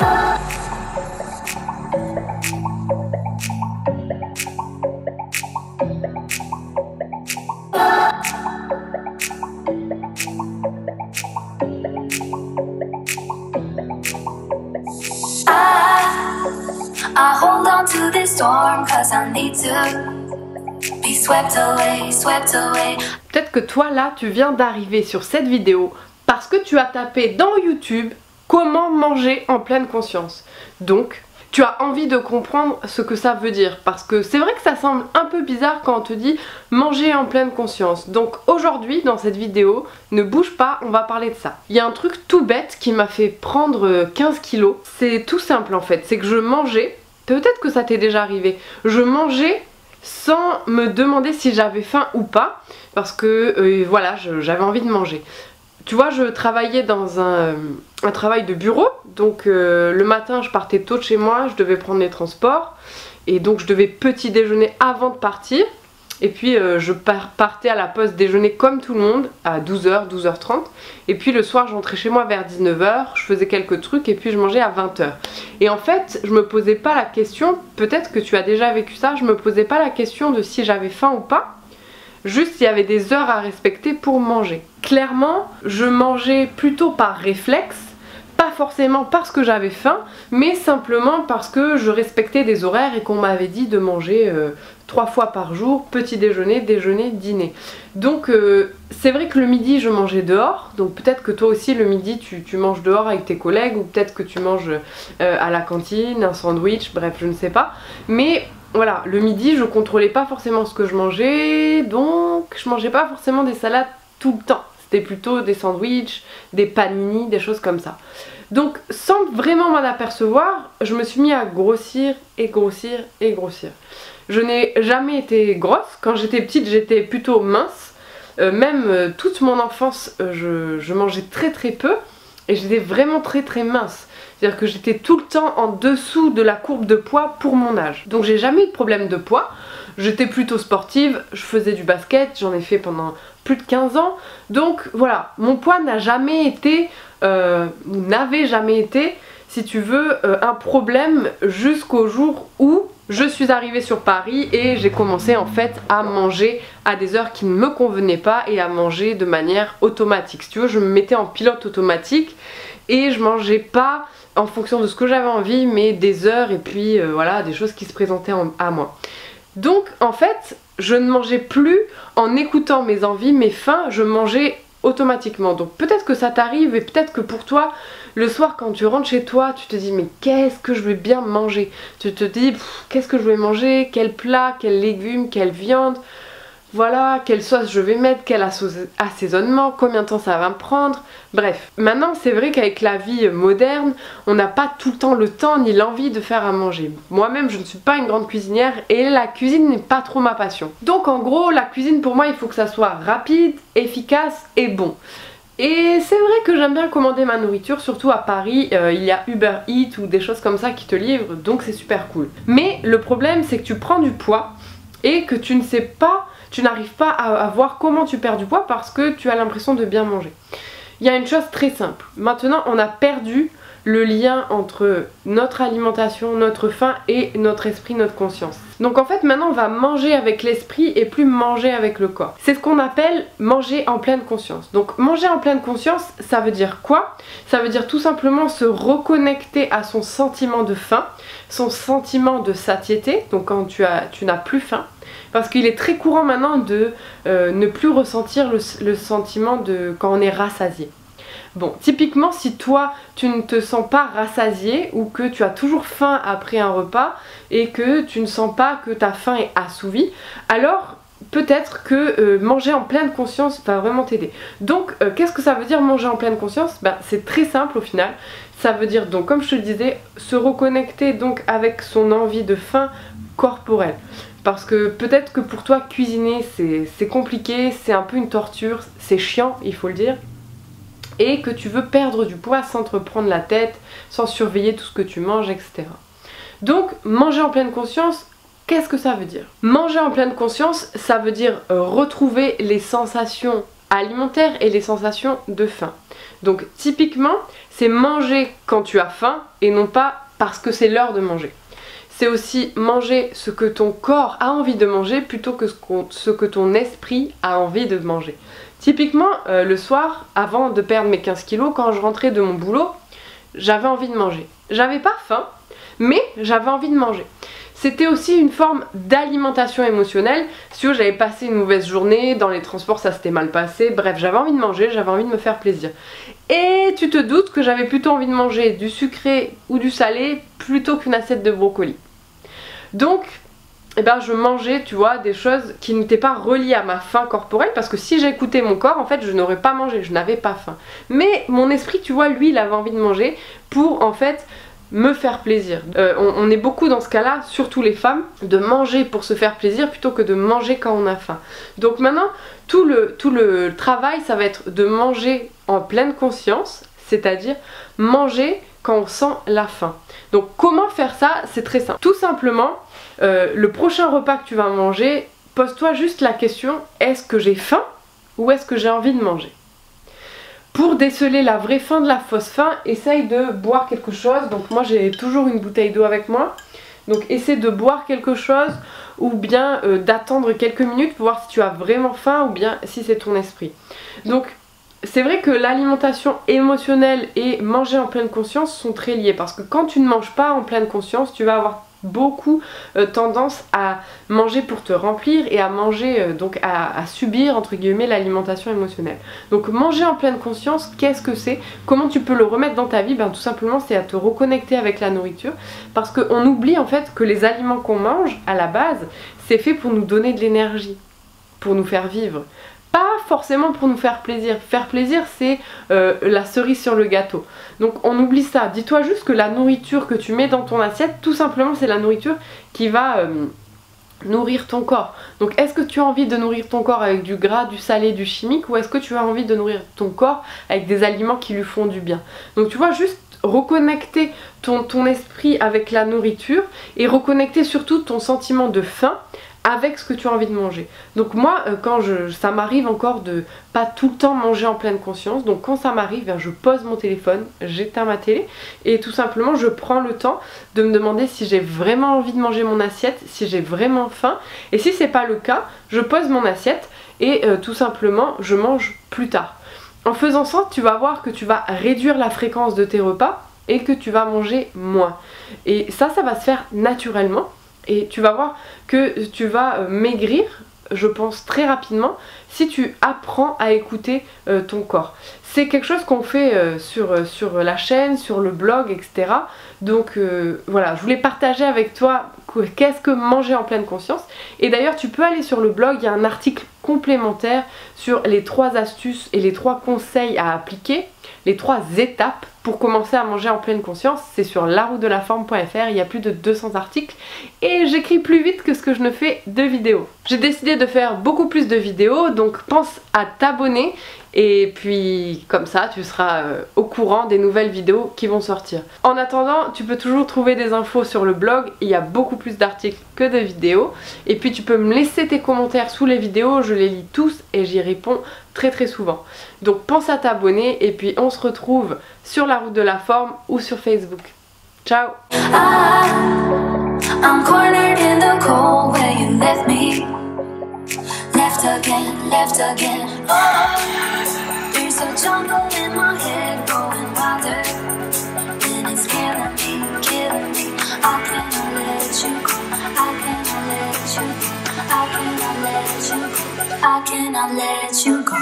I hold on to this storm 'cause I need to be swept away, swept away. Peut-être que toi là tu viens d'arriver sur cette vidéo parce que tu as tapé dans YouTube comment manger en pleine conscience. Donc tu as envie de comprendre ce que ça veut dire, parce que c'est vrai que ça semble un peu bizarre quand on te dit manger en pleine conscience. Donc aujourd'hui dans cette vidéo, ne bouge pas, on va parler de ça. Il y a un truc tout bête qui m'a fait prendre 15 kilos. C'est tout simple en fait, c'est que je mangeais, peut-être que ça t'est déjà arrivé, je mangeais sans me demander si j'avais faim ou pas, parce que voilà, j'avais envie de manger. Tu vois, je travaillais dans un travail de bureau, donc le matin je partais tôt de chez moi, je devais prendre les transports, et donc je devais petit déjeuner avant de partir, et puis je partais à la pause déjeuner comme tout le monde, à 12h, 12h30, et puis le soir je rentrais chez moi vers 19h, je faisais quelques trucs, et puis je mangeais à 20h. Et en fait, je me posais pas la question, peut-être que tu as déjà vécu ça, je me posais pas la question de si j'avais faim ou pas, juste il y avait des heures à respecter pour manger. Clairement, je mangeais plutôt par réflexe, pas forcément parce que j'avais faim, mais simplement parce que je respectais des horaires et qu'on m'avait dit de manger 3 fois par jour, petit déjeuner, déjeuner, dîner. Donc c'est vrai que le midi je mangeais dehors, donc peut-être que toi aussi le midi tu manges dehors avec tes collègues, ou peut-être que tu manges à la cantine, un sandwich, bref je ne sais pas. Mais voilà, le midi je contrôlais pas forcément ce que je mangeais, donc je mangeais pas forcément des salades tout le temps. C'était plutôt des sandwichs, des panini, des choses comme ça. Donc sans vraiment m'en apercevoir, je me suis mis à grossir et grossir et grossir. Je n'ai jamais été grosse, quand j'étais petite j'étais plutôt mince. Même toute mon enfance je mangeais très très peu et j'étais vraiment très très mince. C'est-à-dire que j'étais tout le temps en dessous de la courbe de poids pour mon âge. Donc j'ai jamais eu de problème de poids. J'étais plutôt sportive, je faisais du basket, j'en ai fait pendant plus de 15 ans. Donc voilà, mon poids n'a jamais été, n'avait jamais été, si tu veux, un problème jusqu'au jour où je suis arrivée sur Paris et j'ai commencé en fait à manger à des heures qui ne me convenaient pas et à manger de manière automatique. Si tu veux, je me mettais en pilote automatique et je mangeais pas en fonction de ce que j'avais envie, mais des heures et puis voilà, des choses qui se présentaient à moi. Donc en fait, je ne mangeais plus en écoutant mes envies, mes faims, je mangeais automatiquement. Donc peut-être que ça t'arrive et peut-être que pour toi, le soir quand tu rentres chez toi, tu te dis mais qu'est-ce que je vais bien manger? Tu te dis qu'est-ce que je vais manger? Quel plat? Quels légumes? Quelle viande? Voilà, quelle sauce je vais mettre, quel assaisonnement, combien de temps ça va me prendre. Bref, maintenant c'est vrai qu'avec la vie moderne, on n'a pas tout le temps le temps ni l'envie de faire à manger. Moi-même je ne suis pas une grande cuisinière et la cuisine n'est pas trop ma passion. Donc en gros, la cuisine pour moi il faut que ça soit rapide, efficace et bon. Et c'est vrai que j'aime bien commander ma nourriture, surtout à Paris, il y a Uber Eats ou des choses comme ça qui te livrent, donc c'est super cool. Mais le problème c'est que tu prends du poids et que tu ne sais pas, tu n'arrives pas à voir comment tu perds du poids parce que tu as l'impression de bien manger. Il y a une chose très simple, maintenant on a perdu le lien entre notre alimentation, notre faim et notre esprit, notre conscience. Donc en fait maintenant on va manger avec l'esprit et plus manger avec le corps. C'est ce qu'on appelle manger en pleine conscience. Donc manger en pleine conscience, ça veut dire quoi? Ça veut dire tout simplement se reconnecter à son sentiment de faim, son sentiment de satiété, donc quand tu n'as plus faim. Parce qu'il est très courant maintenant de ne plus ressentir le sentiment de quand on est rassasié. Bon, typiquement si toi tu ne te sens pas rassasié ou que tu as toujours faim après un repas et que tu ne sens pas que ta faim est assouvie, alors peut-être que manger en pleine conscience va vraiment t'aider. Donc qu'est-ce que ça veut dire manger en pleine conscience? Ben, c'est très simple au final. Ça veut dire donc, comme je te le disais, se reconnecter donc avec son envie de faim corporelle. Parce que peut-être que pour toi cuisiner c'est compliqué, c'est un peu une torture, c'est chiant il faut le dire. Et que tu veux perdre du poids sans te prendre la tête, sans surveiller tout ce que tu manges, etc. Donc manger en pleine conscience, qu'est-ce que ça veut dire? Manger en pleine conscience, ça veut dire retrouver les sensations alimentaire et les sensations de faim. Donc typiquement, c'est manger quand tu as faim et non pas parce que c'est l'heure de manger. C'est aussi manger ce que ton corps a envie de manger plutôt que ce que ton esprit a envie de manger. Typiquement, le soir, avant de perdre mes 15 kilos, quand je rentrais de mon boulot, j'avais envie de manger. J'avais pas faim, mais j'avais envie de manger. C'était aussi une forme d'alimentation émotionnelle. Si j'avais passé une mauvaise journée, dans les transports ça s'était mal passé, bref, j'avais envie de manger, j'avais envie de me faire plaisir. Et tu te doutes que j'avais plutôt envie de manger du sucré ou du salé plutôt qu'une assiette de brocoli. Donc, eh ben, je mangeais, tu vois, des choses qui n'étaient pas reliées à ma faim corporelle, parce que si j'écoutais mon corps, en fait, je n'aurais pas mangé, je n'avais pas faim. Mais mon esprit, tu vois, lui, il avait envie de manger pour, en fait, me faire plaisir. On est beaucoup dans ce cas-là, surtout les femmes, de manger pour se faire plaisir plutôt que de manger quand on a faim. Donc maintenant, tout le travail, ça va être de manger en pleine conscience, c'est-à-dire manger quand on sent la faim. Donc comment faire ça? C'est très simple. Tout simplement, le prochain repas que tu vas manger, pose-toi juste la question, est-ce que j'ai faim ou est-ce que j'ai envie de manger? Pour déceler la vraie faim de la fausse faim, essaye de boire quelque chose. Donc moi j'ai toujours une bouteille d'eau avec moi. Donc essaie de boire quelque chose ou bien d'attendre quelques minutes pour voir si tu as vraiment faim ou bien si c'est ton esprit. Donc c'est vrai que l'alimentation émotionnelle et manger en pleine conscience sont très liés, parce que quand tu ne manges pas en pleine conscience, tu vas avoir beaucoup tendance à manger pour te remplir et à manger, donc à subir entre guillemets l'alimentation émotionnelle. Donc manger en pleine conscience, qu'est-ce que c'est? Comment tu peux le remettre dans ta vie? Ben tout simplement c'est à te reconnecter avec la nourriture, parce qu'on oublie en fait que les aliments qu'on mange à la base, c'est fait pour nous donner de l'énergie, pour nous faire vivre. Pas forcément pour nous faire plaisir. Faire plaisir, c'est la cerise sur le gâteau. Donc on oublie ça. Dis-toi juste que la nourriture que tu mets dans ton assiette, tout simplement, c'est la nourriture qui va nourrir ton corps. Donc est-ce que tu as envie de nourrir ton corps avec du gras, du salé, du chimique, ou est-ce que tu as envie de nourrir ton corps avec des aliments qui lui font du bien? Donc tu vois, juste reconnecter ton esprit avec la nourriture et reconnecter surtout ton sentiment de faim avec ce que tu as envie de manger. Donc moi, quand ça m'arrive encore de pas tout le temps manger en pleine conscience, donc quand ça m'arrive, je pose mon téléphone, j'éteins ma télé et tout simplement je prends le temps de me demander si j'ai vraiment envie de manger mon assiette, si j'ai vraiment faim, et si c'est pas le cas, je pose mon assiette et tout simplement je mange plus tard. En faisant ça, tu vas voir que tu vas réduire la fréquence de tes repas et que tu vas manger moins. Et ça va se faire naturellement. Et tu vas voir que tu vas maigrir, je pense, très rapidement si tu apprends à écouter ton corps. C'est quelque chose qu'on fait sur la chaîne, sur le blog, etc. Donc voilà, je voulais partager avec toi qu'est-ce que manger en pleine conscience. Et d'ailleurs, tu peux aller sur le blog, il y a un article complémentaire sur les 3 astuces et les 3 conseils à appliquer, les 3 étapes pour commencer à manger en pleine conscience. C'est sur laroutedelaforme.fr, il y a plus de 200 articles et j'écris plus vite que ce que je ne fais de vidéos. J'ai décidé de faire beaucoup plus de vidéos, donc pense à t'abonner et puis comme ça tu seras au courant des nouvelles vidéos qui vont sortir. En attendant, tu peux toujours trouver des infos sur le blog, il y a beaucoup plus d'articles que de vidéos, et puis tu peux me laisser tes commentaires sous les vidéos, je les lis tous et j'y réponds très souvent. Donc pense à t'abonner et puis on se retrouve sur la route de la forme ou sur Facebook. Ciao. I'm cornered in the cold where you left me. Left again. Oh, there's a jungle in my head growing wilder, and it's killing me. I cannot let you go. I cannot let you go.